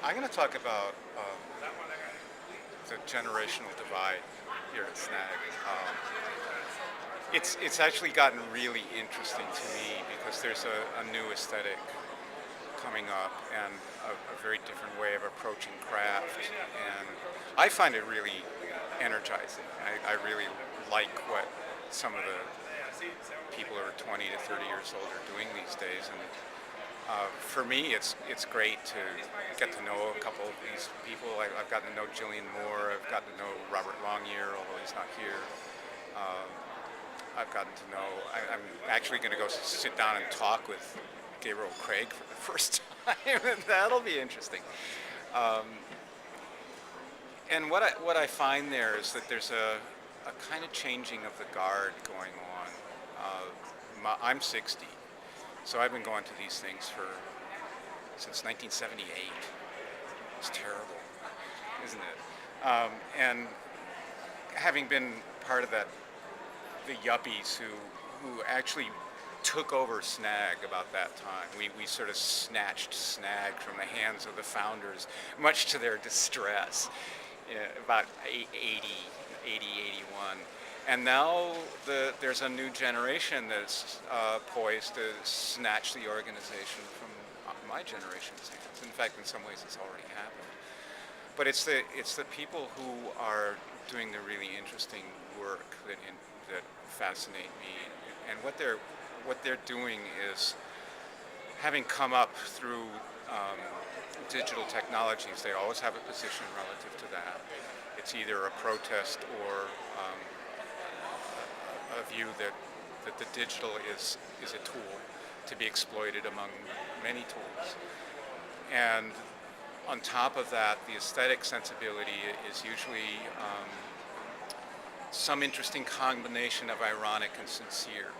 I'm going to talk about the generational divide here at SNAG. It's actually gotten really interesting to me because there's a new aesthetic coming up and a very different way of approaching craft, and I find it really energizing. I really like what some of the people who are 20 to 30 years old are doing these days, and for me, it's great to get to know a couple of these people. I've gotten to know Gillian Moore. I've gotten to know Robert Longyear, although he's not here. Um, I've gotten to know. I'm actually going to go sit down and talk with Gabriel Craig for the first time, and that'll be interesting. Um, and what I find there is that there's a kind of changing of the guard going on. I'm 60. So I've been going to these things since 1978. It's terrible, isn't it? And having been part of the yuppies who actually took over SNAG about that time. We sort of snatched SNAG from the hands of the founders, much to their distress, about 81. And now there's a new generation that's poised to snatch the organization from my generation's hands. In fact, in some ways, it's already happened. But it's the people who are doing the really interesting work that fascinate me. And what they're doing is, having come up through digital technologies, they always have a position relative to that. It's either a protest or a view that the digital is a tool to be exploited among many tools. And on top of that, the aesthetic sensibility is usually some interesting combination of ironic and sincere.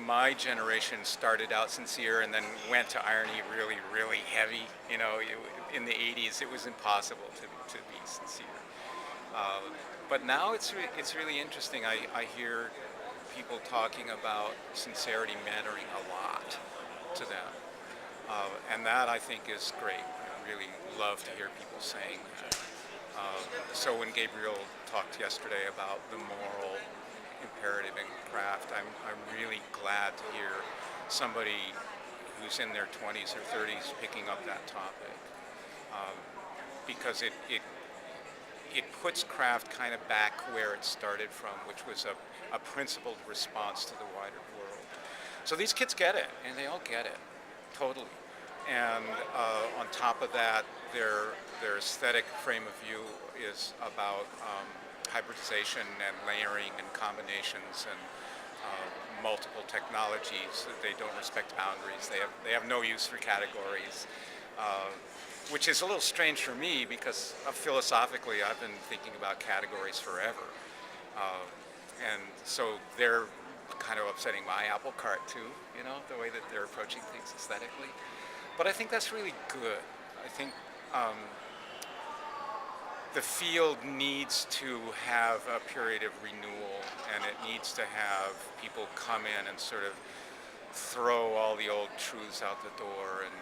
My generation started out sincere and then went to irony really, really heavy. In the 80s, it was impossible to be sincere. But now it's really interesting. I hear people talking about sincerity mattering a lot to them. And that, I think, is great. I really love to hear people saying that. So when Gabriel talked yesterday about the moral imperative in craft, I'm really glad to hear somebody who's in their 20s or 30s picking up that topic, because it puts craft kind of back where it started from, which was a principled response to the wider world. So these kids get it, and they all get it, totally. And on top of that, their aesthetic frame of view is about hybridization and layering and combinations and multiple technologies. They don't respect boundaries. They have no use for categories. Which is a little strange for me because philosophically I've been thinking about categories forever. And so they're kind of upsetting my apple cart too, the way that they're approaching things aesthetically. But I think that's really good. I think the field needs to have a period of renewal, and it needs to have people come in and sort of throw all the old truths out the door and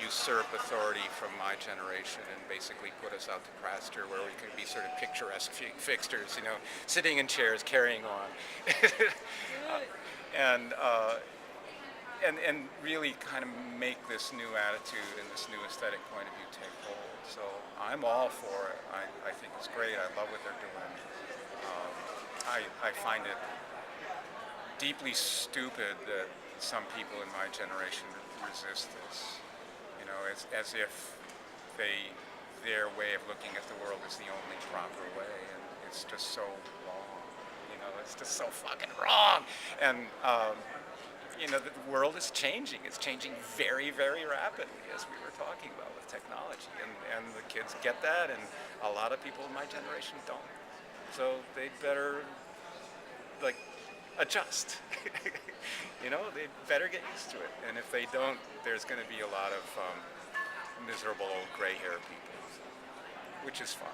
usurp authority from my generation and basically put us out to pasture where we can be sort of picturesque fixtures, sitting in chairs, carrying on, and really kind of make this new attitude and this new aesthetic point of view take hold. So I'm all for it. I think it's great. I love what they're doing. I find it deeply stupid that some people in my generation resist this. It's as if their way of looking at the world is the only proper way, and it's just so wrong. It's just so fucking wrong. And the world is changing. It's changing very, very rapidly, as we were talking about with technology, and the kids get that, and a lot of people in my generation don't. So they better adjust. They better get used to it. And if they don't, there's going to be a lot of miserable old gray hair people, which is fine.